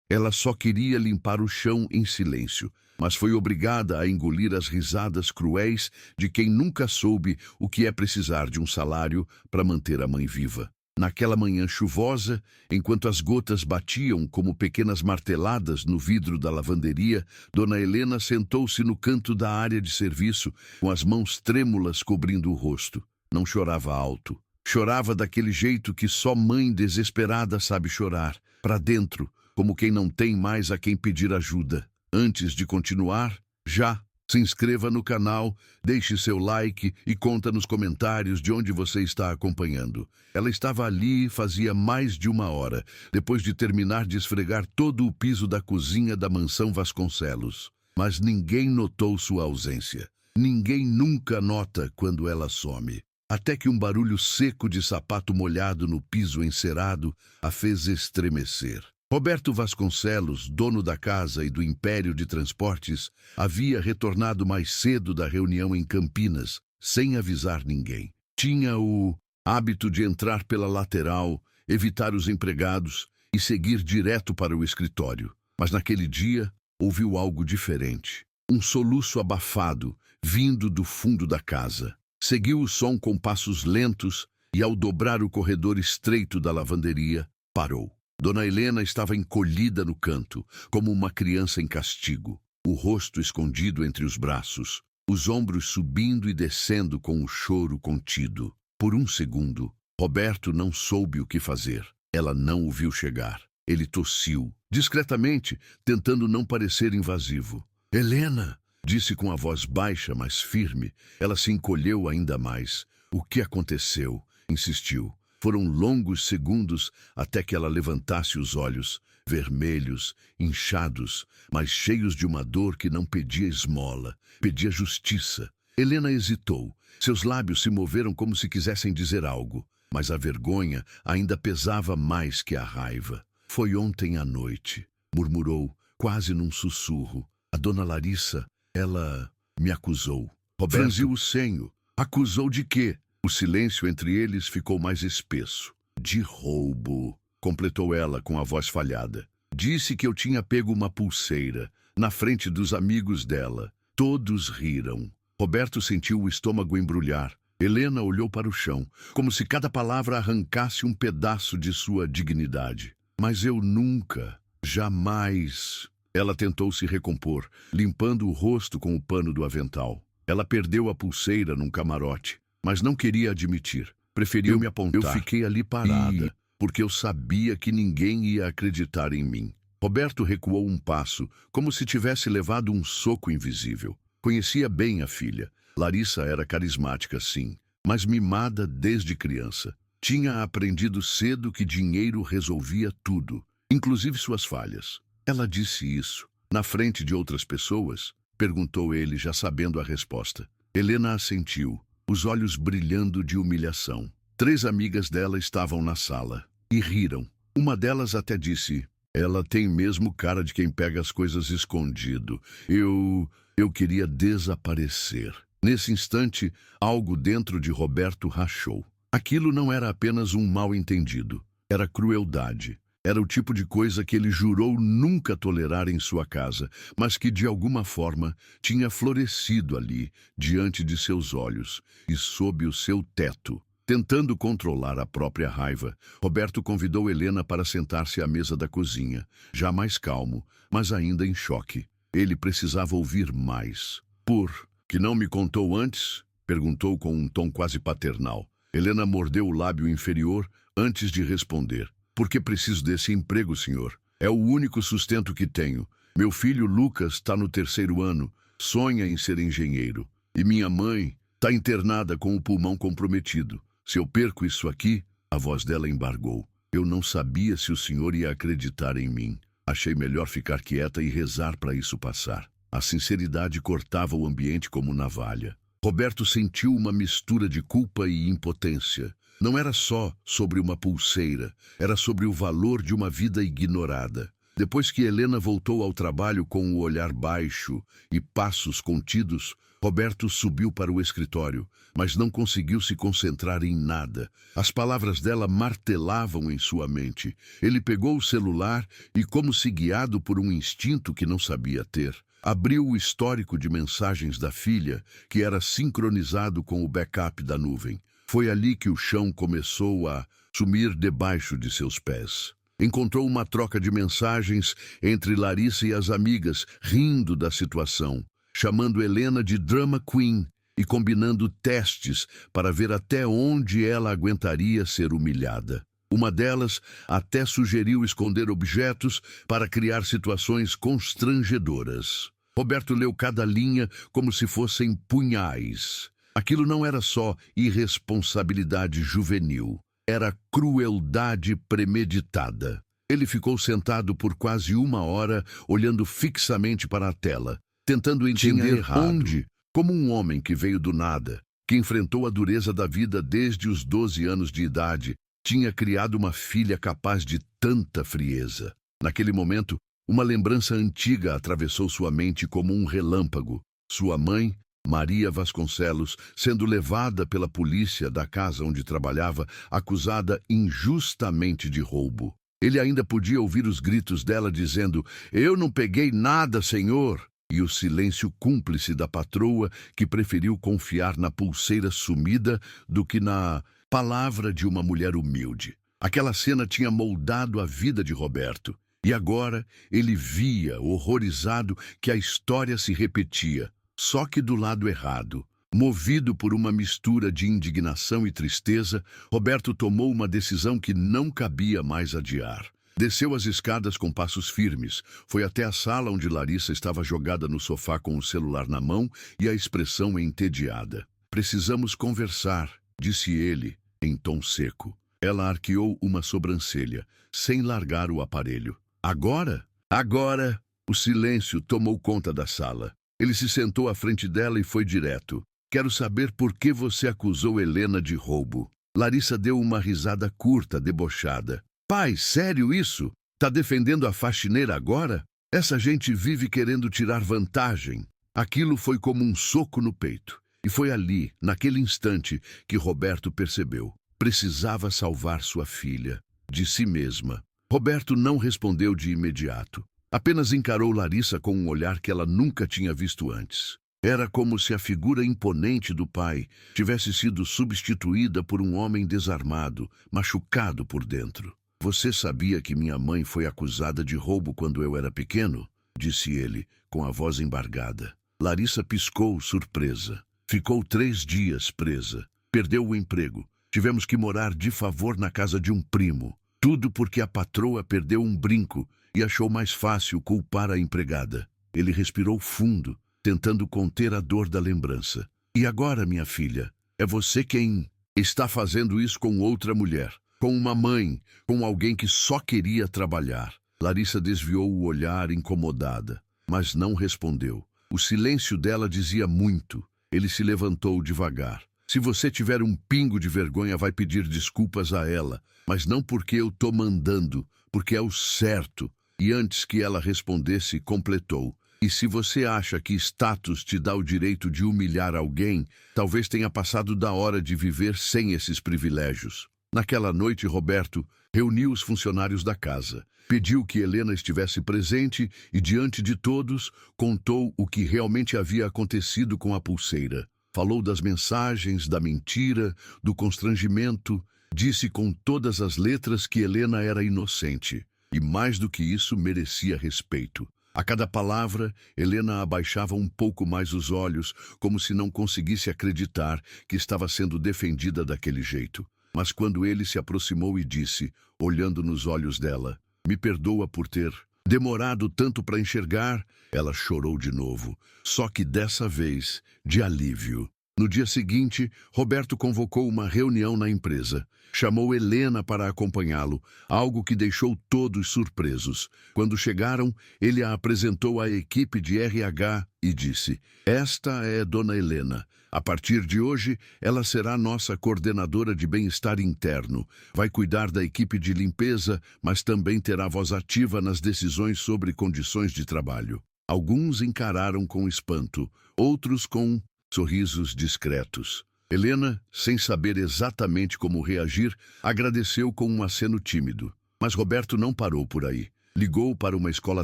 Ela só queria limpar o chão em silêncio, mas foi obrigada a engolir as risadas cruéis de quem nunca soube o que é precisar de um salário para manter a mãe viva. Naquela manhã chuvosa, enquanto as gotas batiam como pequenas marteladas no vidro da lavanderia, Dona Helena sentou-se no canto da área de serviço, com as mãos trêmulas cobrindo o rosto. Não chorava alto. Chorava daquele jeito que só mãe desesperada sabe chorar, para dentro, como quem não tem mais a quem pedir ajuda. Antes de continuar, já se inscreva no canal, deixe seu like e conta nos comentários de onde você está acompanhando. Ela estava ali fazia mais de 1 hora, depois de terminar de esfregar todo o piso da cozinha da mansão Vasconcelos. Mas ninguém notou sua ausência. Ninguém nunca nota quando ela some. Até que um barulho seco de sapato molhado no piso encerado a fez estremecer. Roberto Vasconcelos, dono da casa e do Império de Transportes, havia retornado mais cedo da reunião em Campinas, sem avisar ninguém. Tinha o hábito de entrar pela lateral, evitar os empregados e seguir direto para o escritório. Mas naquele dia, ouviu algo diferente. Um soluço abafado, vindo do fundo da casa. Seguiu o som com passos lentos e, ao dobrar o corredor estreito da lavanderia, parou. Dona Helena estava encolhida no canto, como uma criança em castigo, o rosto escondido entre os braços, os ombros subindo e descendo com o choro contido. Por um segundo, Roberto não soube o que fazer. Ela não o viu chegar. Ele tossiu, discretamente, tentando não parecer invasivo. "Helena!", disse com a voz baixa, mas firme. Ela se encolheu ainda mais. "O que aconteceu?", insistiu. Foram longos segundos até que ela levantasse os olhos, vermelhos, inchados, mas cheios de uma dor que não pedia esmola, pedia justiça. Helena hesitou. Seus lábios se moveram como se quisessem dizer algo, mas a vergonha ainda pesava mais que a raiva. "Foi ontem à noite", murmurou, quase num sussurro. "A dona Larissa, ela me acusou." Roberto franziu o senho. "Acusou de quê?" O silêncio entre eles ficou mais espesso. "De roubo", completou ela com a voz falhada. "Disse que eu tinha pego uma pulseira, na frente dos amigos dela. Todos riram." Roberto sentiu o estômago embrulhar. Helena olhou para o chão, como se cada palavra arrancasse um pedaço de sua dignidade. "Mas eu nunca, jamais..." Ela tentou se recompor, limpando o rosto com o pano do avental. Ela perdeu a pulseira num camarote, mas não queria admitir. Preferiu me apontar. "Eu fiquei ali parada, porque eu sabia que ninguém ia acreditar em mim." Roberto recuou um passo, como se tivesse levado um soco invisível. Conhecia bem a filha. Larissa era carismática, sim, mas mimada desde criança. Tinha aprendido cedo que dinheiro resolvia tudo, inclusive suas falhas. "Ela disse isso na frente de outras pessoas?", perguntou ele, já sabendo a resposta. Helena assentiu, os olhos brilhando de humilhação. 3 amigas dela estavam na sala e riram. Uma delas até disse: "Ela tem mesmo cara de quem pega as coisas escondido. Eu queria desaparecer." Nesse instante, algo dentro de Roberto rachou. Aquilo não era apenas um mal-entendido. Era crueldade. Era o tipo de coisa que ele jurou nunca tolerar em sua casa, mas que de alguma forma tinha florescido ali, diante de seus olhos e sob o seu teto. Tentando controlar a própria raiva, Roberto convidou Helena para sentar-se à mesa da cozinha, já mais calmo, mas ainda em choque. Ele precisava ouvir mais. "Por que não me contou antes?", perguntou com um tom quase paternal. Helena mordeu o lábio inferior antes de responder. "Porque preciso desse emprego, senhor. É o único sustento que tenho. Meu filho Lucas está no 3º ano, sonha em ser engenheiro. E minha mãe está internada com o pulmão comprometido. Se eu perco isso aqui..." A voz dela embargou. "Eu não sabia se o senhor ia acreditar em mim. Achei melhor ficar quieta e rezar para isso passar." A sinceridade cortava o ambiente como navalha. Roberto sentiu uma mistura de culpa e impotência. Não era só sobre uma pulseira, era sobre o valor de uma vida ignorada. Depois que Helena voltou ao trabalho com o olhar baixo e passos contidos, Roberto subiu para o escritório, mas não conseguiu se concentrar em nada. As palavras dela martelavam em sua mente. Ele pegou o celular e, como se guiado por um instinto que não sabia ter, abriu o histórico de mensagens da filha, que era sincronizado com o backup da nuvem. Foi ali que o chão começou a sumir debaixo de seus pés. Encontrou uma troca de mensagens entre Larissa e as amigas, rindo da situação, chamando Helena de drama queen e combinando testes para ver até onde ela aguentaria ser humilhada. Uma delas até sugeriu esconder objetos para criar situações constrangedoras. Roberto leu cada linha como se fossem punhais. Aquilo não era só irresponsabilidade juvenil, era crueldade premeditada. Ele ficou sentado por quase 1 hora, olhando fixamente para a tela, tentando entender onde, como um homem que veio do nada, que enfrentou a dureza da vida desde os 12 anos de idade, tinha criado uma filha capaz de tanta frieza. Naquele momento, uma lembrança antiga atravessou sua mente como um relâmpago. Sua mãe, Maria Vasconcelos, sendo levada pela polícia da casa onde trabalhava, acusada injustamente de roubo. Ele ainda podia ouvir os gritos dela dizendo: "Eu não peguei nada, senhor!" E o silêncio cúmplice da patroa, que preferiu confiar na pulseira sumida do que na palavra de uma mulher humilde. Aquela cena tinha moldado a vida de Roberto. E agora ele via, horrorizado, que a história se repetia, só que do lado errado. Movido por uma mistura de indignação e tristeza, Roberto tomou uma decisão que não cabia mais adiar. Desceu as escadas com passos firmes, foi até a sala onde Larissa estava jogada no sofá com o celular na mão e a expressão entediada. "Precisamos conversar", disse ele, em tom seco. Ela arqueou uma sobrancelha, sem largar o aparelho. "Agora?" "Agora!" O silêncio tomou conta da sala. Ele se sentou à frente dela e foi direto. "Quero saber por que você acusou Helena de roubo." Larissa deu uma risada curta, debochada. "Pai, sério isso? Tá defendendo a faxineira agora? Essa gente vive querendo tirar vantagem." Aquilo foi como um soco no peito. E foi ali, naquele instante, que Roberto percebeu. Precisava salvar sua filha, de si mesma. Roberto não respondeu de imediato. Apenas encarou Larissa com um olhar que ela nunca tinha visto antes. Era como se a figura imponente do pai tivesse sido substituída por um homem desarmado, machucado por dentro. "Você sabia que minha mãe foi acusada de roubo quando eu era pequeno?" disse ele, com a voz embargada. Larissa piscou, surpresa. Ficou 3 dias presa. Perdeu o emprego. Tivemos que morar de favor na casa de um primo. Tudo porque a patroa perdeu um brinco e achou mais fácil culpar a empregada. Ele respirou fundo, tentando conter a dor da lembrança. "E agora, minha filha, é você quem está fazendo isso com outra mulher, com uma mãe, com alguém que só queria trabalhar." Larissa desviou o olhar, incomodada, mas não respondeu. O silêncio dela dizia muito. Ele se levantou devagar. "Se você tiver um pingo de vergonha, vai pedir desculpas a ela, mas não porque eu tô mandando, porque é o certo." E antes que ela respondesse, completou: "E se você acha que status te dá o direito de humilhar alguém, talvez tenha passado da hora de viver sem esses privilégios." Naquela noite, Roberto reuniu os funcionários da casa, pediu que Helena estivesse presente e, diante de todos, contou o que realmente havia acontecido com a pulseira. Falou das mensagens, da mentira, do constrangimento, disse com todas as letras que Helena era inocente. E mais do que isso, merecia respeito. A cada palavra, Helena abaixava um pouco mais os olhos, como se não conseguisse acreditar que estava sendo defendida daquele jeito. Mas quando ele se aproximou e disse, olhando nos olhos dela: "Me perdoa por ter demorado tanto para enxergar", ela chorou de novo, só que dessa vez de alívio. No dia seguinte, Roberto convocou uma reunião na empresa. Chamou Helena para acompanhá-lo, algo que deixou todos surpresos. Quando chegaram, ele a apresentou à equipe de RH e disse: "Esta é Dona Helena. A partir de hoje, ela será nossa coordenadora de bem-estar interno. Vai cuidar da equipe de limpeza, mas também terá voz ativa nas decisões sobre condições de trabalho." Alguns encararam com espanto, outros com sorrisos discretos. Helena, sem saber exatamente como reagir, agradeceu com um aceno tímido. Mas Roberto não parou por aí. Ligou para uma escola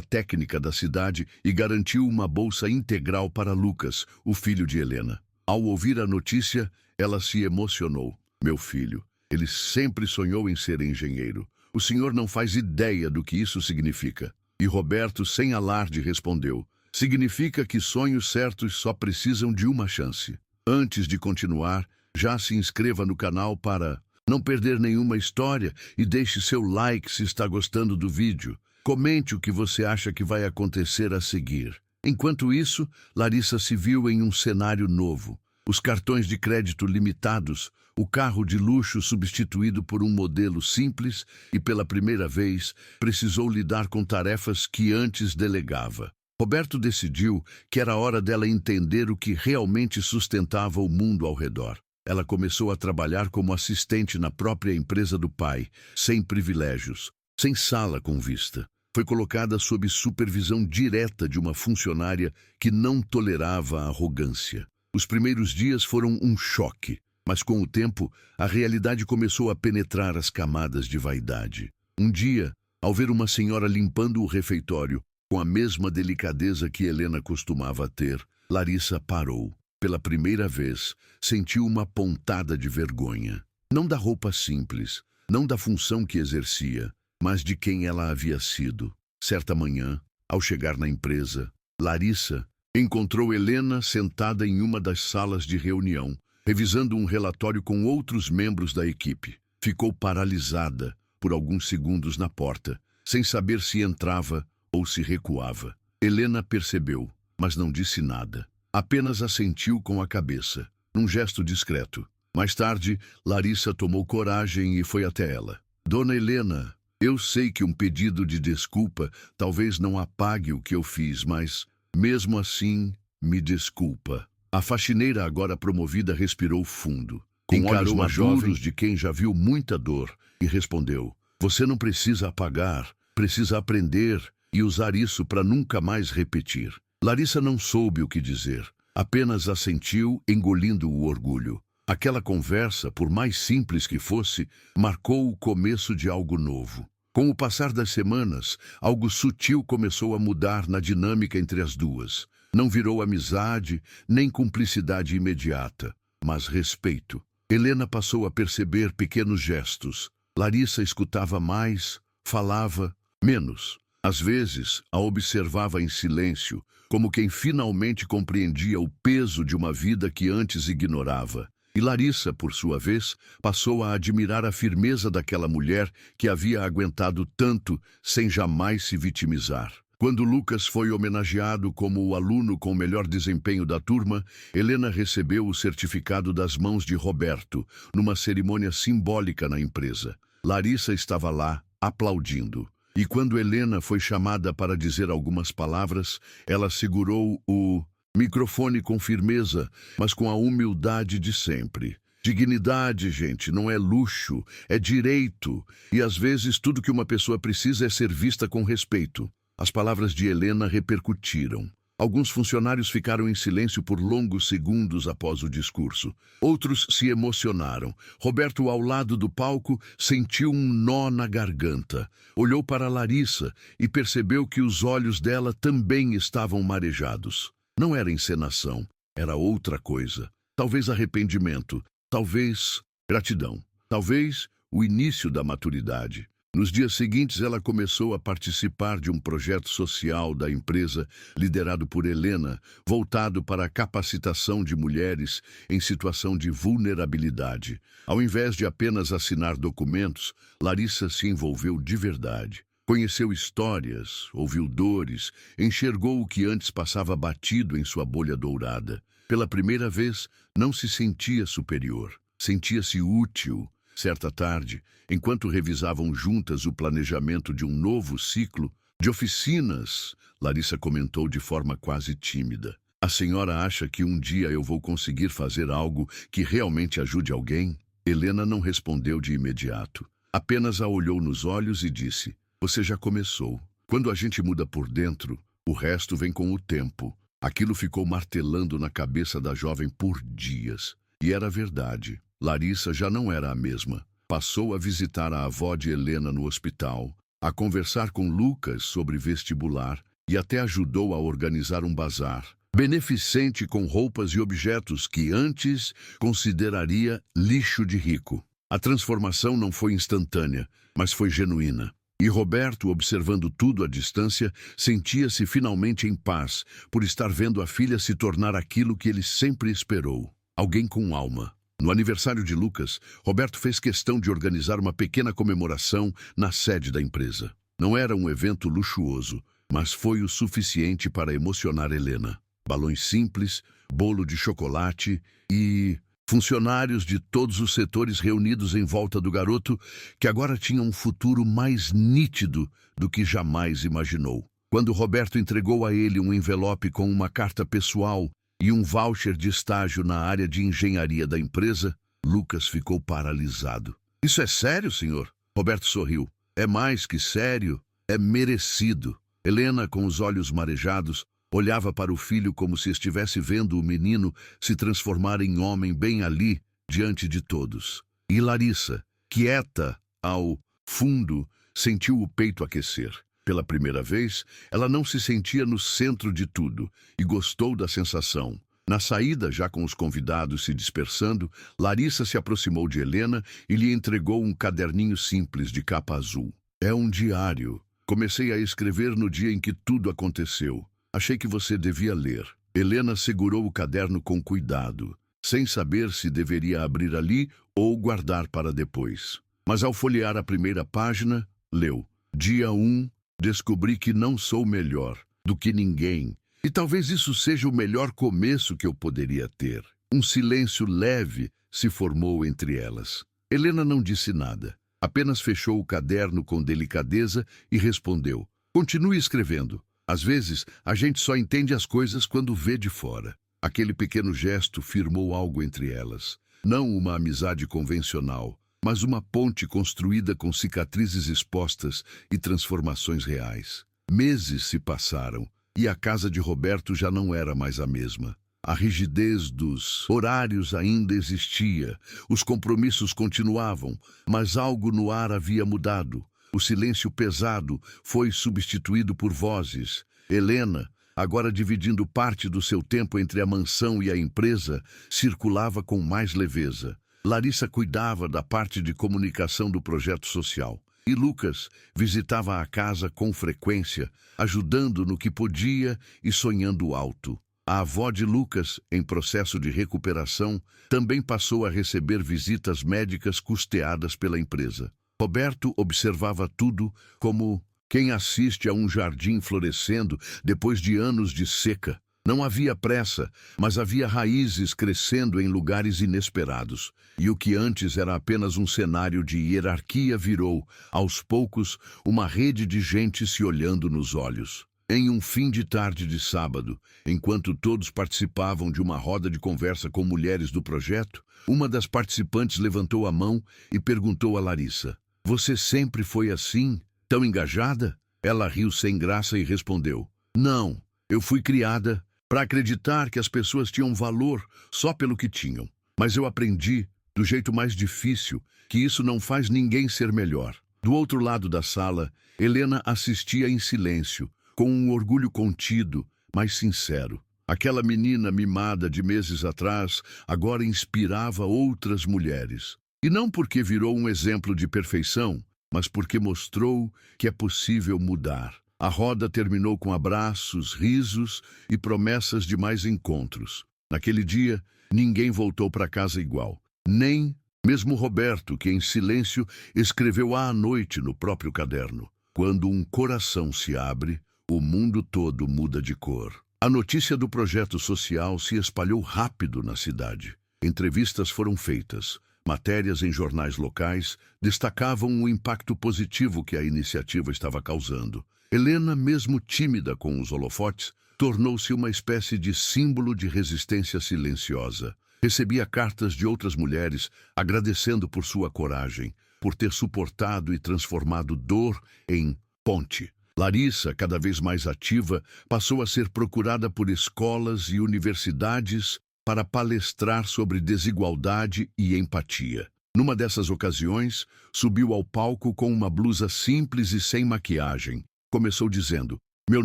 técnica da cidade e garantiu uma bolsa integral para Lucas, o filho de Helena. Ao ouvir a notícia, ela se emocionou. "Meu filho, ele sempre sonhou em ser engenheiro. O senhor não faz ideia do que isso significa." E Roberto, sem alarde, respondeu: "Significa que sonhos certos só precisam de uma chance." Antes de continuar, já se inscreva no canal para não perder nenhuma história e deixe seu like se está gostando do vídeo. Comente o que você acha que vai acontecer a seguir. Enquanto isso, Larissa se viu em um cenário novo. Os cartões de crédito limitados, o carro de luxo substituído por um modelo simples e, pela primeira vez, precisou lidar com tarefas que antes delegava. Roberto decidiu que era hora dela entender o que realmente sustentava o mundo ao redor. Ela começou a trabalhar como assistente na própria empresa do pai, sem privilégios, sem sala com vista. Foi colocada sob supervisão direta de uma funcionária que não tolerava a arrogância. Os primeiros dias foram um choque, mas com o tempo, a realidade começou a penetrar as camadas de vaidade. Um dia, ao ver uma senhora limpando o refeitório, com a mesma delicadeza que Helena costumava ter, Larissa parou. Pela primeira vez, sentiu uma pontada de vergonha. Não da roupa simples, não da função que exercia, mas de quem ela havia sido. Certa manhã, ao chegar na empresa, Larissa encontrou Helena sentada em uma das salas de reunião, revisando um relatório com outros membros da equipe. Ficou paralisada por alguns segundos na porta, sem saber se entrava ou se recuava. Helena percebeu, mas não disse nada. Apenas assentiu com a cabeça, num gesto discreto. Mais tarde, Larissa tomou coragem e foi até ela. "Dona Helena, eu sei que um pedido de desculpa talvez não apague o que eu fiz, mas, mesmo assim, me desculpa." A faxineira, agora promovida, respirou fundo. Encarou a jovem de quem já viu muita dor e respondeu: "Você não precisa apagar, precisa aprender e usar isso para nunca mais repetir." Larissa não soube o que dizer, apenas assentiu, engolindo o orgulho. Aquela conversa, por mais simples que fosse, marcou o começo de algo novo. Com o passar das semanas, algo sutil começou a mudar na dinâmica entre as duas. Não virou amizade, nem cumplicidade imediata, mas respeito. Helena passou a perceber pequenos gestos. Larissa escutava mais, falava menos. Às vezes, a observava em silêncio, como quem finalmente compreendia o peso de uma vida que antes ignorava. E Larissa, por sua vez, passou a admirar a firmeza daquela mulher que havia aguentado tanto sem jamais se vitimizar. Quando Lucas foi homenageado como o aluno com o melhor desempenho da turma, Helena recebeu o certificado das mãos de Roberto, numa cerimônia simbólica na empresa. Larissa estava lá, aplaudindo. E quando Helena foi chamada para dizer algumas palavras, ela segurou o microfone com firmeza, mas com a humildade de sempre. Dignidade, gente, não é luxo, é direito. E às vezes tudo que uma pessoa precisa é ser vista com respeito. As palavras de Helena repercutiram. Alguns funcionários ficaram em silêncio por longos segundos após o discurso. Outros se emocionaram. Roberto, ao lado do palco, sentiu um nó na garganta. Olhou para Larissa e percebeu que os olhos dela também estavam marejados. Não era encenação, era outra coisa. Talvez arrependimento, talvez gratidão, talvez o início da maturidade. Nos dias seguintes, ela começou a participar de um projeto social da empresa, liderado por Helena, voltado para a capacitação de mulheres em situação de vulnerabilidade. Ao invés de apenas assinar documentos, Larissa se envolveu de verdade. Conheceu histórias, ouviu dores, enxergou o que antes passava batido em sua bolha dourada. Pela primeira vez, não se sentia superior. Sentia-se útil. Certa tarde, enquanto revisavam juntas o planejamento de um novo ciclo de oficinas, Larissa comentou de forma quase tímida: "A senhora acha que um dia eu vou conseguir fazer algo que realmente ajude alguém?" Helena não respondeu de imediato. Apenas a olhou nos olhos e disse: "Você já começou. Quando a gente muda por dentro, o resto vem com o tempo." Aquilo ficou martelando na cabeça da jovem por dias. E era verdade. Larissa já não era a mesma. Passou a visitar a avó de Helena no hospital, a conversar com Lucas sobre vestibular e até ajudou a organizar um bazar beneficente com roupas e objetos que antes consideraria lixo de rico. A transformação não foi instantânea, mas foi genuína. E Roberto, observando tudo à distância, sentia-se finalmente em paz por estar vendo a filha se tornar aquilo que ele sempre esperou: alguém com alma. No aniversário de Lucas, Roberto fez questão de organizar uma pequena comemoração na sede da empresa. Não era um evento luxuoso, mas foi o suficiente para emocionar Helena. Balões simples, bolo de chocolate e funcionários de todos os setores reunidos em volta do garoto, que agora tinha um futuro mais nítido do que jamais imaginou. Quando Roberto entregou a ele um envelope com uma carta pessoal e um voucher de estágio na área de engenharia da empresa, Lucas ficou paralisado. "Isso é sério, senhor?" Roberto sorriu. "É mais que sério, é merecido." Helena, com os olhos marejados, olhava para o filho como se estivesse vendo o menino se transformar em homem bem ali, diante de todos. E Larissa, quieta ao fundo, sentiu o peito aquecer. Pela primeira vez, ela não se sentia no centro de tudo e gostou da sensação. Na saída, já com os convidados se dispersando, Larissa se aproximou de Helena e lhe entregou um caderninho simples de capa azul. "É um diário. Comecei a escrever no dia em que tudo aconteceu. Achei que você devia ler." Helena segurou o caderno com cuidado, sem saber se deveria abrir ali ou guardar para depois. Mas ao folhear a primeira página, leu: "Dia 1, descobri que não sou melhor do que ninguém. E talvez isso seja o melhor começo que eu poderia ter." Um silêncio leve se formou entre elas. Helena não disse nada. Apenas fechou o caderno com delicadeza e respondeu: "Continue escrevendo. Às vezes, a gente só entende as coisas quando vê de fora." Aquele pequeno gesto firmou algo entre elas. Não uma amizade convencional, mas uma ponte construída com cicatrizes expostas e transformações reais. Meses se passaram e a casa de Roberto já não era mais a mesma. A rigidez dos horários ainda existia, os compromissos continuavam, mas algo no ar havia mudado. O silêncio pesado foi substituído por vozes. Helena, agora dividindo parte do seu tempo entre a mansão e a empresa, circulava com mais leveza. Larissa cuidava da parte de comunicação do projeto social. E Lucas visitava a casa com frequência, ajudando no que podia e sonhando alto. A avó de Lucas, em processo de recuperação, também passou a receber visitas médicas custeadas pela empresa. Roberto observava tudo como quem assiste a um jardim florescendo depois de anos de seca. Não havia pressa, mas havia raízes crescendo em lugares inesperados. E o que antes era apenas um cenário de hierarquia virou, aos poucos, uma rede de gente se olhando nos olhos. Em um fim de tarde de sábado, enquanto todos participavam de uma roda de conversa com mulheres do projeto, uma das participantes levantou a mão e perguntou a Larissa: "Você sempre foi assim, tão engajada?" Ela riu sem graça e respondeu: "Não, eu fui criada para acreditar que as pessoas tinham valor só pelo que tinham. Mas eu aprendi, do jeito mais difícil, que isso não faz ninguém ser melhor." Do outro lado da sala, Helena assistia em silêncio, com um orgulho contido, mas sincero. Aquela menina mimada de meses atrás agora inspirava outras mulheres. E não porque virou um exemplo de perfeição, mas porque mostrou que é possível mudar. A roda terminou com abraços, risos e promessas de mais encontros. Naquele dia, ninguém voltou para casa igual. Nem mesmo Roberto, que em silêncio escreveu à noite no próprio caderno: "Quando um coração se abre, o mundo todo muda de cor." A notícia do projeto social se espalhou rápido na cidade. Entrevistas foram feitas. Matérias em jornais locais destacavam o impacto positivo que a iniciativa estava causando. Helena, mesmo tímida com os holofotes, tornou-se uma espécie de símbolo de resistência silenciosa. Recebia cartas de outras mulheres agradecendo por sua coragem, por ter suportado e transformado dor em ponte. Larissa, cada vez mais ativa, passou a ser procurada por escolas e universidades para palestrar sobre desigualdade e empatia. Numa dessas ocasiões, subiu ao palco com uma blusa simples e sem maquiagem. Começou dizendo: "Meu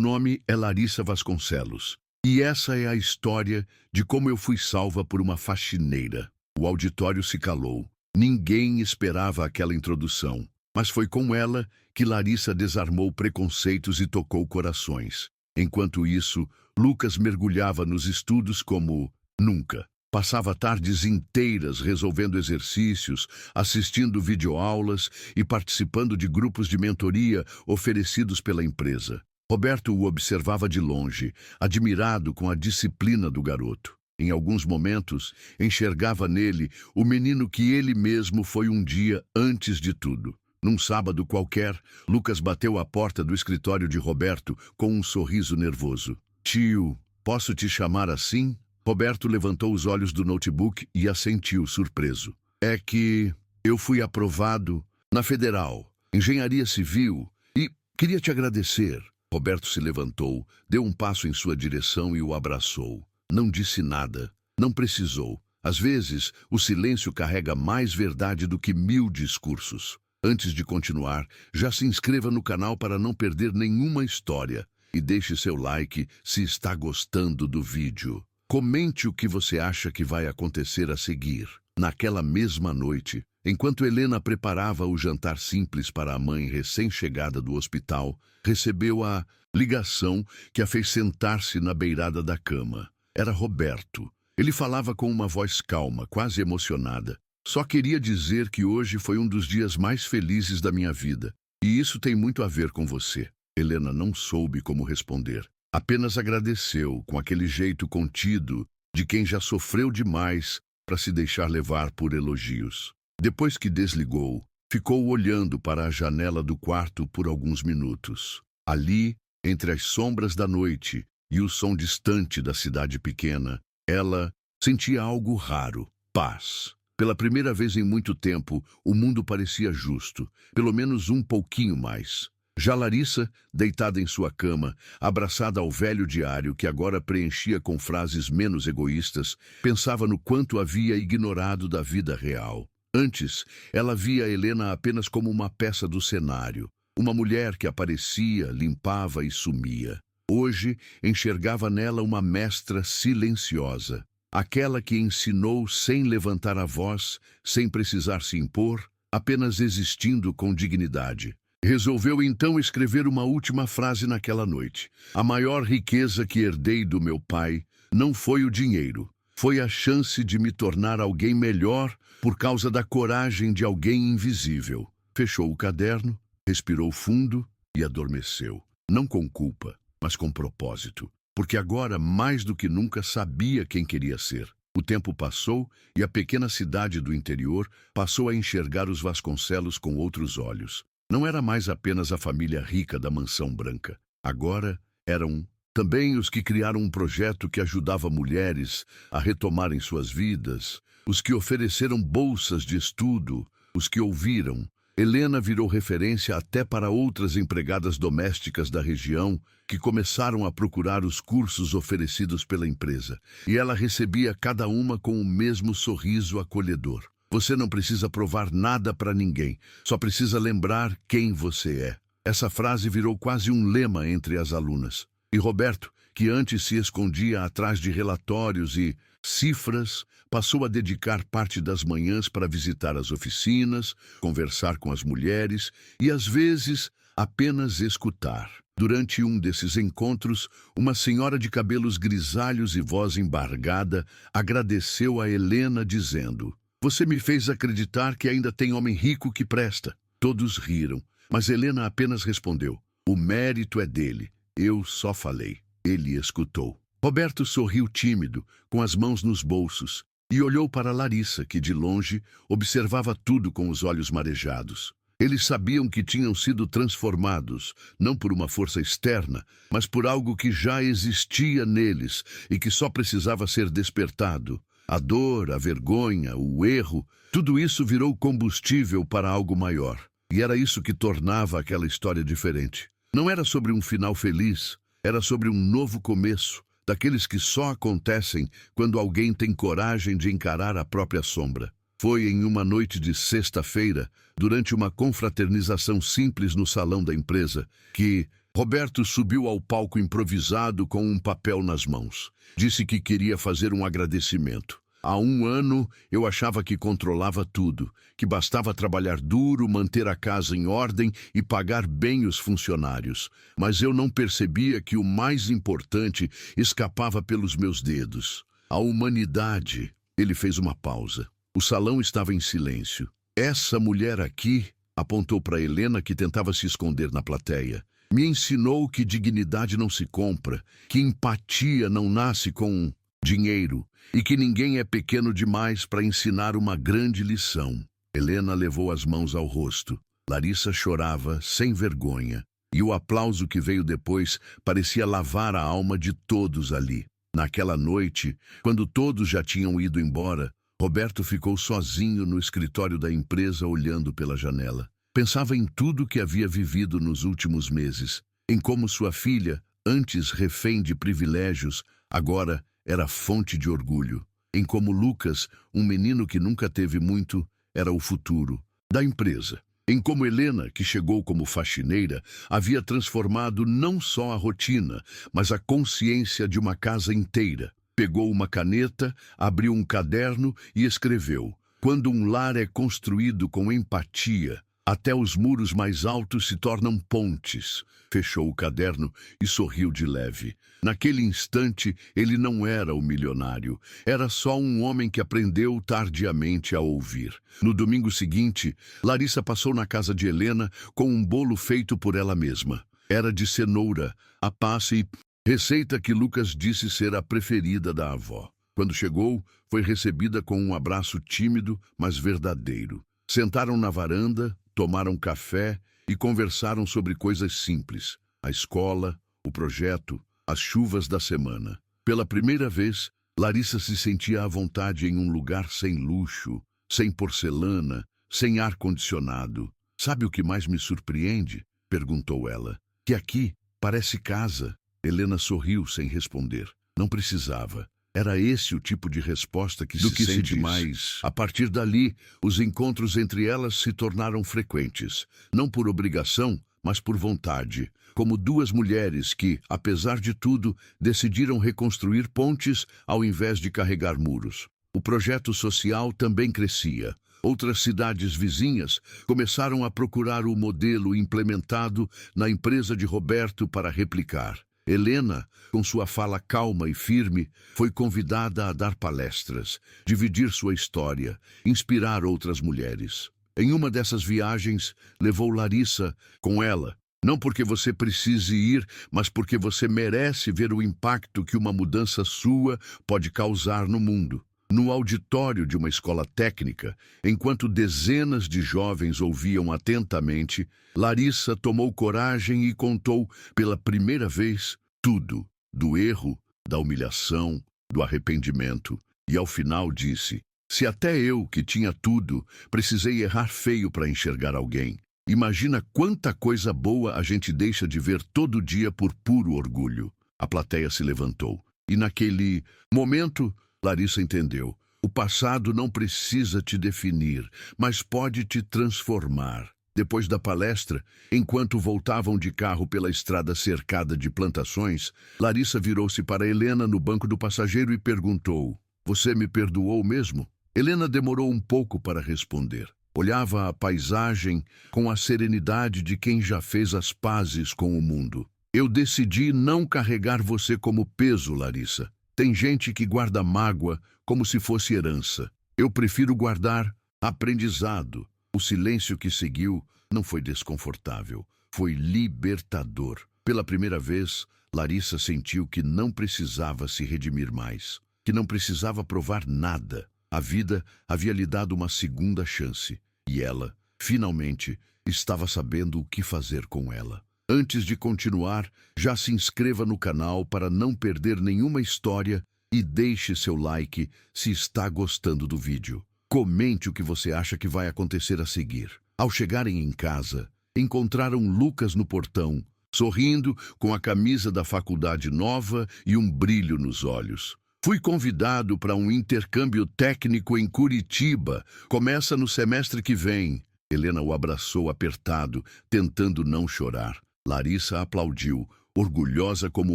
nome é Larissa Vasconcelos, e essa é a história de como eu fui salva por uma faxineira." O auditório se calou. Ninguém esperava aquela introdução, mas foi com ela que Larissa desarmou preconceitos e tocou corações. Enquanto isso, Lucas mergulhava nos estudos como nunca. Passava tardes inteiras resolvendo exercícios, assistindo videoaulas e participando de grupos de mentoria oferecidos pela empresa. Roberto o observava de longe, admirado com a disciplina do garoto. Em alguns momentos, enxergava nele o menino que ele mesmo foi um dia antes de tudo. Num sábado qualquer, Lucas bateu à porta do escritório de Roberto com um sorriso nervoso. "Tio, posso te chamar assim?" Roberto levantou os olhos do notebook e assentiu, surpreso. "É que eu fui aprovado na Federal, Engenharia Civil, e queria te agradecer." Roberto se levantou, deu um passo em sua direção e o abraçou. Não disse nada, não precisou. Às vezes, o silêncio carrega mais verdade do que 1000 discursos. Antes de continuar, já se inscreva no canal para não perder nenhuma história e deixe seu like se está gostando do vídeo. Comente o que você acha que vai acontecer a seguir. Naquela mesma noite, enquanto Helena preparava o jantar simples para a mãe recém-chegada do hospital, recebeu a ligação que a fez sentar-se na beirada da cama. Era Roberto. Ele falava com uma voz calma, quase emocionada. "Só queria dizer que hoje foi um dos dias mais felizes da minha vida. E isso tem muito a ver com você." Helena não soube como responder. Apenas agradeceu, com aquele jeito contido de quem já sofreu demais para se deixar levar por elogios. Depois que desligou, ficou olhando para a janela do quarto por alguns minutos. Ali, entre as sombras da noite e o som distante da cidade pequena, ela sentia algo raro: paz. Pela primeira vez em muito tempo, o mundo parecia justo, pelo menos um pouquinho mais. Já Larissa, deitada em sua cama, abraçada ao velho diário que agora preenchia com frases menos egoístas, pensava no quanto havia ignorado da vida real. Antes, ela via Helena apenas como uma peça do cenário, uma mulher que aparecia, limpava e sumia. Hoje, enxergava nela uma mestra silenciosa, aquela que ensinou sem levantar a voz, sem precisar se impor, apenas existindo com dignidade. Resolveu então escrever uma última frase naquela noite: "A maior riqueza que herdei do meu pai não foi o dinheiro, foi a chance de me tornar alguém melhor por causa da coragem de alguém invisível." Fechou o caderno, respirou fundo e adormeceu. Não com culpa, mas com propósito, porque agora, mais do que nunca, sabia quem queria ser. O tempo passou e a pequena cidade do interior passou a enxergar os Vasconcelos com outros olhos. Não era mais apenas a família rica da mansão branca. Agora eram também os que criaram um projeto que ajudava mulheres a retomarem suas vidas, os que ofereceram bolsas de estudo, os que ouviram. Helena virou referência até para outras empregadas domésticas da região que começaram a procurar os cursos oferecidos pela empresa. E ela recebia cada uma com o mesmo sorriso acolhedor. "Você não precisa provar nada para ninguém, só precisa lembrar quem você é." Essa frase virou quase um lema entre as alunas. E Roberto, que antes se escondia atrás de relatórios e cifras, passou a dedicar parte das manhãs para visitar as oficinas, conversar com as mulheres e, às vezes, apenas escutar. Durante um desses encontros, uma senhora de cabelos grisalhos e voz embargada agradeceu a Helena dizendo: "Você me fez acreditar que ainda tem homem rico que presta." Todos riram, mas Helena apenas respondeu: "O mérito é dele. Eu só falei." Ele escutou. Roberto sorriu tímido, com as mãos nos bolsos, e olhou para Larissa, que de longe observava tudo com os olhos marejados. Eles sabiam que tinham sido transformados, não por uma força externa, mas por algo que já existia neles e que só precisava ser despertado. A dor, a vergonha, o erro, tudo isso virou combustível para algo maior. E era isso que tornava aquela história diferente. Não era sobre um final feliz, era sobre um novo começo, daqueles que só acontecem quando alguém tem coragem de encarar a própria sombra. Foi em uma noite de sexta-feira, durante uma confraternização simples no salão da empresa, que Roberto subiu ao palco improvisado com um papel nas mãos. Disse que queria fazer um agradecimento. Há 1 ano, eu achava que controlava tudo, que bastava trabalhar duro, manter a casa em ordem e pagar bem os funcionários. Mas eu não percebia que o mais importante escapava pelos meus dedos. A humanidade. Ele fez uma pausa. O salão estava em silêncio. Essa mulher aqui, apontou para Helena, que tentava se esconder na plateia, me ensinou que dignidade não se compra, que empatia não nasce com dinheiro e que ninguém é pequeno demais para ensinar uma grande lição. Helena levou as mãos ao rosto. Larissa chorava, sem vergonha, e o aplauso que veio depois parecia lavar a alma de todos ali. Naquela noite, quando todos já tinham ido embora, Roberto ficou sozinho no escritório da empresa olhando pela janela. Pensava em tudo que havia vivido nos últimos meses, em como sua filha, antes refém de privilégios, agora era fonte de orgulho, em como Lucas, um menino que nunca teve muito, era o futuro da empresa, em como Helena, que chegou como faxineira, havia transformado não só a rotina, mas a consciência de uma casa inteira. Pegou uma caneta, abriu um caderno e escreveu: "Quando um lar é construído com empatia, até os muros mais altos se tornam pontes." Fechou o caderno e sorriu de leve. Naquele instante, ele não era o milionário. Era só um homem que aprendeu tardiamente a ouvir. No domingo seguinte, Larissa passou na casa de Helena com um bolo feito por ela mesma. Era de cenoura, a passa e receita que Lucas disse ser a preferida da avó. Quando chegou, foi recebida com um abraço tímido, mas verdadeiro. Sentaram na varanda, tomaram café e conversaram sobre coisas simples: a escola, o projeto, as chuvas da semana. Pela primeira vez, Larissa se sentia à vontade em um lugar sem luxo, sem porcelana, sem ar-condicionado. "Sabe o que mais me surpreende?" perguntou ela. "Que aqui parece casa." Helena sorriu sem responder. Não precisava. Era esse o tipo de resposta que se sente mais. A partir dali, os encontros entre elas se tornaram frequentes, não por obrigação, mas por vontade, como duas mulheres que, apesar de tudo, decidiram reconstruir pontes ao invés de carregar muros. O projeto social também crescia. Outras cidades vizinhas começaram a procurar o modelo implementado na empresa de Roberto para replicar. Helena, com sua fala calma e firme, foi convidada a dar palestras, dividir sua história, inspirar outras mulheres. Em uma dessas viagens, levou Larissa com ela, não porque você precise ir, mas porque você merece ver o impacto que uma mudança sua pode causar no mundo. No auditório de uma escola técnica, enquanto dezenas de jovens ouviam atentamente, Larissa tomou coragem e contou, pela primeira vez, tudo, do erro, da humilhação, do arrependimento, e ao final disse: "Se até eu, que tinha tudo, precisei errar feio para enxergar alguém, imagina quanta coisa boa a gente deixa de ver todo dia por puro orgulho." A plateia se levantou, e naquele momento, Larissa entendeu: o passado não precisa te definir, mas pode te transformar. Depois da palestra, enquanto voltavam de carro pela estrada cercada de plantações, Larissa virou-se para Helena no banco do passageiro e perguntou: "Você me perdoou mesmo?" Helena demorou um pouco para responder. Olhava a paisagem com a serenidade de quem já fez as pazes com o mundo. "Eu decidi não carregar você como peso, Larissa. Tem gente que guarda mágoa como se fosse herança. Eu prefiro guardar aprendizado." O silêncio que seguiu não foi desconfortável, foi libertador. Pela primeira vez, Larissa sentiu que não precisava se redimir mais, que não precisava provar nada. A vida havia lhe dado uma segunda chance, e ela, finalmente, estava sabendo o que fazer com ela. Antes de continuar, já se inscreva no canal para não perder nenhuma história e deixe seu like se está gostando do vídeo. Comente o que você acha que vai acontecer a seguir. Ao chegarem em casa, encontraram Lucas no portão, sorrindo, com a camisa da faculdade nova e um brilho nos olhos. Fui convidado para um intercâmbio técnico em Curitiba. Começa no semestre que vem. Helena o abraçou apertado, tentando não chorar. Larissa aplaudiu, orgulhosa como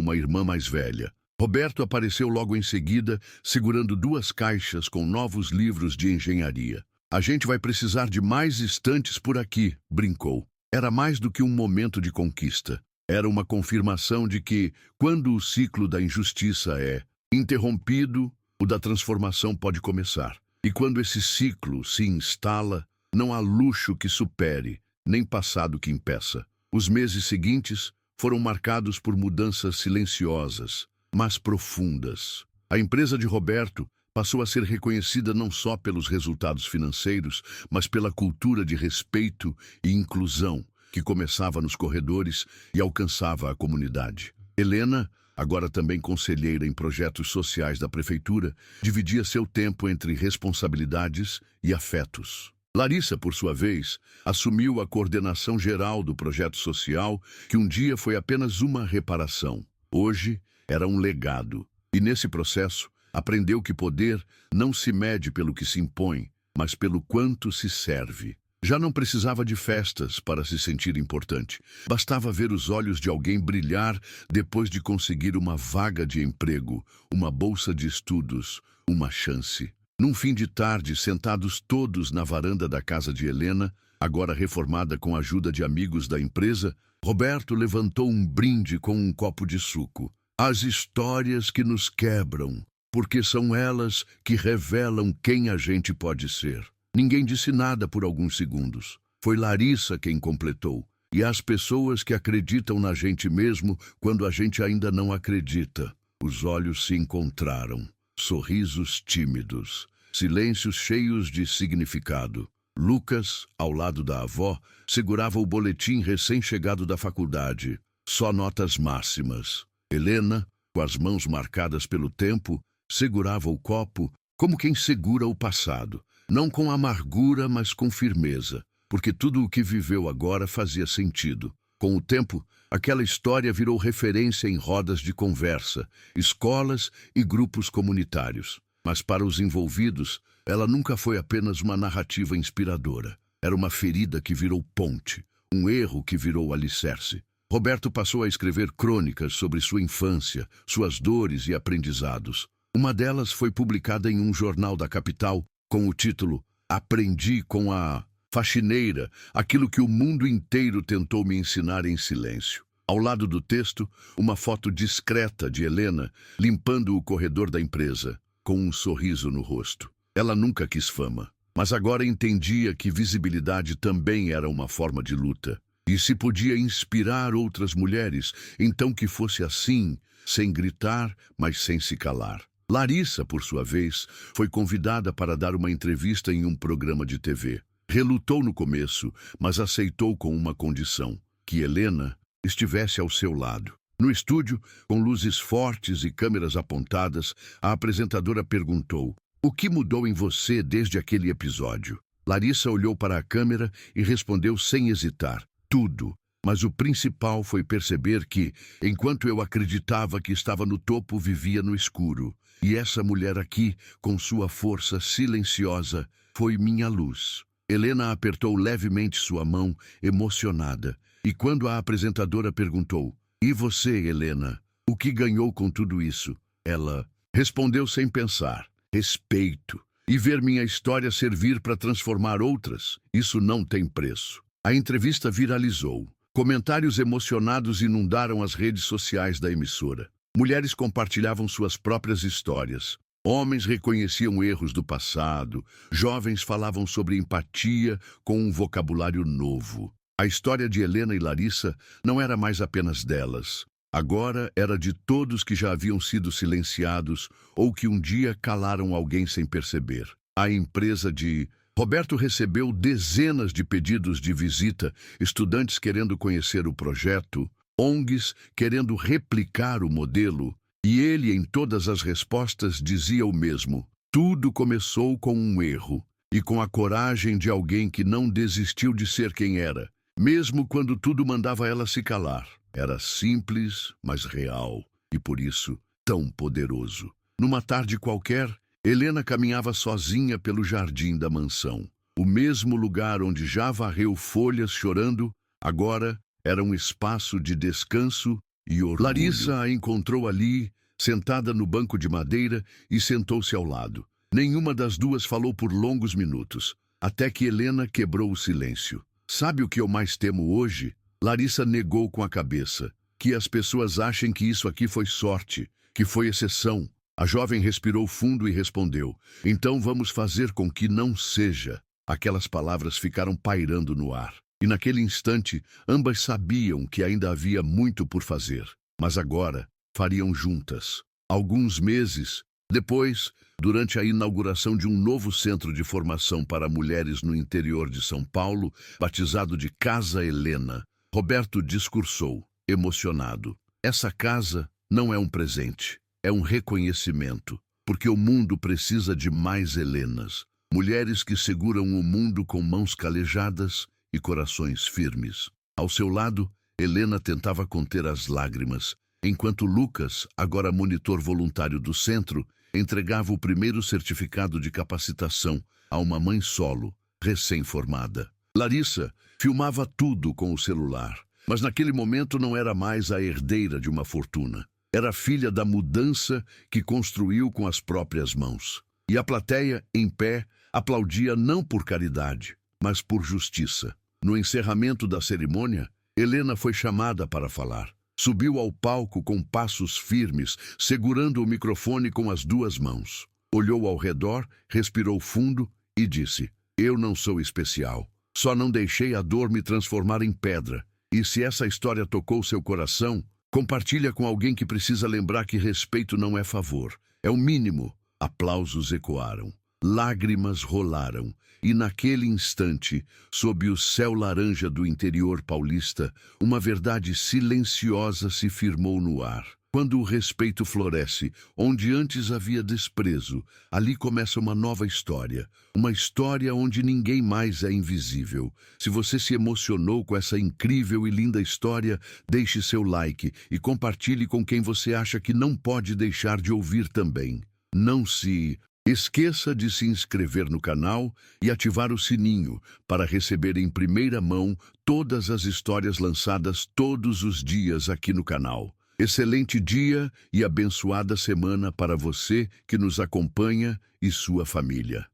uma irmã mais velha. Roberto apareceu logo em seguida, segurando 2 caixas com novos livros de engenharia. A gente vai precisar de mais estantes por aqui, brincou. Era mais do que um momento de conquista. Era uma confirmação de que, quando o ciclo da injustiça é interrompido, o da transformação pode começar. E quando esse ciclo se instala, não há luxo que supere, nem passado que impeça. Os meses seguintes foram marcados por mudanças silenciosas, mas profundas. A empresa de Roberto passou a ser reconhecida não só pelos resultados financeiros, mas pela cultura de respeito e inclusão que começava nos corredores e alcançava a comunidade. Helena, agora também conselheira em projetos sociais da prefeitura, dividia seu tempo entre responsabilidades e afetos. Larissa, por sua vez, assumiu a coordenação geral do projeto social, que um dia foi apenas uma reparação. Hoje, era um legado. E nesse processo, aprendeu que poder não se mede pelo que se impõe, mas pelo quanto se serve. Já não precisava de festas para se sentir importante. Bastava ver os olhos de alguém brilhar depois de conseguir uma vaga de emprego, uma bolsa de estudos, uma chance. Num fim de tarde, sentados todos na varanda da casa de Helena, agora reformada com a ajuda de amigos da empresa, Roberto levantou um brinde com um copo de suco. As histórias que nos quebram, porque são elas que revelam quem a gente pode ser. Ninguém disse nada por alguns segundos. Foi Larissa quem completou. E as pessoas que acreditam na gente mesmo quando a gente ainda não acredita. Os olhos se encontraram. Sorrisos tímidos, silêncios cheios de significado. Lucas, ao lado da avó, segurava o boletim recém-chegado da faculdade. Só notas máximas. Helena, com as mãos marcadas pelo tempo, segurava o copo como quem segura o passado. Não com amargura, mas com firmeza, porque tudo o que viveu agora fazia sentido. Com o tempo, aquela história virou referência em rodas de conversa, escolas e grupos comunitários. Mas para os envolvidos, ela nunca foi apenas uma narrativa inspiradora. Era uma ferida que virou ponte, um erro que virou alicerce. Roberto passou a escrever crônicas sobre sua infância, suas dores e aprendizados. Uma delas foi publicada em um jornal da capital com o título "Aprendi com a faxineira aquilo que o mundo inteiro tentou me ensinar em silêncio". Ao lado do texto, uma foto discreta de Helena limpando o corredor da empresa, com um sorriso no rosto. Ela nunca quis fama, mas agora entendia que visibilidade também era uma forma de luta. E se podia inspirar outras mulheres, então que fosse assim, sem gritar, mas sem se calar. Larissa, por sua vez, foi convidada para dar uma entrevista em um programa de TV. Relutou no começo, mas aceitou com uma condição: que Helena estivesse ao seu lado. No estúdio, com luzes fortes e câmeras apontadas, a apresentadora perguntou: "O que mudou em você desde aquele episódio?" Larissa olhou para a câmera e respondeu sem hesitar: "Tudo. Mas o principal foi perceber que, enquanto eu acreditava que estava no topo, vivia no escuro. E essa mulher aqui, com sua força silenciosa, foi minha luz." Helena apertou levemente sua mão, emocionada. E quando a apresentadora perguntou: "E você, Helena, o que ganhou com tudo isso?" Ela respondeu sem pensar: "Respeito. E ver minha história servir para transformar outras, isso não tem preço." A entrevista viralizou. Comentários emocionados inundaram as redes sociais da emissora. Mulheres compartilhavam suas próprias histórias. Homens reconheciam erros do passado. Jovens falavam sobre empatia com um vocabulário novo. A história de Helena e Larissa não era mais apenas delas. Agora era de todos que já haviam sido silenciados ou que um dia calaram alguém sem perceber. A empresa de Roberto recebeu dezenas de pedidos de visita, estudantes querendo conhecer o projeto, ONGs querendo replicar o modelo, e ele, em todas as respostas, dizia o mesmo: tudo começou com um erro e com a coragem de alguém que não desistiu de ser quem era, mesmo quando tudo mandava ela se calar. Era simples, mas real, e por isso tão poderoso. Numa tarde qualquer, Helena caminhava sozinha pelo jardim da mansão. O mesmo lugar onde já varreu folhas chorando, agora era um espaço de descanso e orgulho. Larissa a encontrou ali, sentada no banco de madeira, e sentou-se ao lado. Nenhuma das duas falou por longos minutos, até que Helena quebrou o silêncio. Sabe o que eu mais temo hoje? Larissa negou com a cabeça. Que as pessoas achem que isso aqui foi sorte, que foi exceção. A jovem respirou fundo e respondeu: então vamos fazer com que não seja. Aquelas palavras ficaram pairando no ar. E naquele instante, ambas sabiam que ainda havia muito por fazer. Mas agora, fariam juntas. Alguns meses depois, durante a inauguração de um novo centro de formação para mulheres no interior de São Paulo, batizado de Casa Helena, Roberto discursou, emocionado: essa casa não é um presente, é um reconhecimento, porque o mundo precisa de mais Helenas, mulheres que seguram o mundo com mãos calejadas e corações firmes. Ao seu lado, Helena tentava conter as lágrimas, enquanto Lucas, agora monitor voluntário do centro, entregava o primeiro certificado de capacitação a uma mãe solo, recém-formada. Larissa filmava tudo com o celular, mas naquele momento não era mais a herdeira de uma fortuna. Era filha da mudança que construiu com as próprias mãos. E a plateia, em pé, aplaudia não por caridade, mas por justiça. No encerramento da cerimônia, Helena foi chamada para falar. Subiu ao palco com passos firmes, segurando o microfone com as duas mãos. Olhou ao redor, respirou fundo e disse: eu não sou especial. Só não deixei a dor me transformar em pedra. E se essa história tocou seu coração, compartilha com alguém que precisa lembrar que respeito não é favor. É o mínimo. Aplausos ecoaram. Lágrimas rolaram, e naquele instante, sob o céu laranja do interior paulista, uma verdade silenciosa se firmou no ar. Quando o respeito floresce, onde antes havia desprezo, ali começa uma nova história. Uma história onde ninguém mais é invisível. Se você se emocionou com essa incrível e linda história, deixe seu like e compartilhe com quem você acha que não pode deixar de ouvir também. Não se esqueça de se inscrever no canal e ativar o sininho para receber em primeira mão todas as histórias lançadas todos os dias aqui no canal. Excelente dia e abençoada semana para você que nos acompanha e sua família.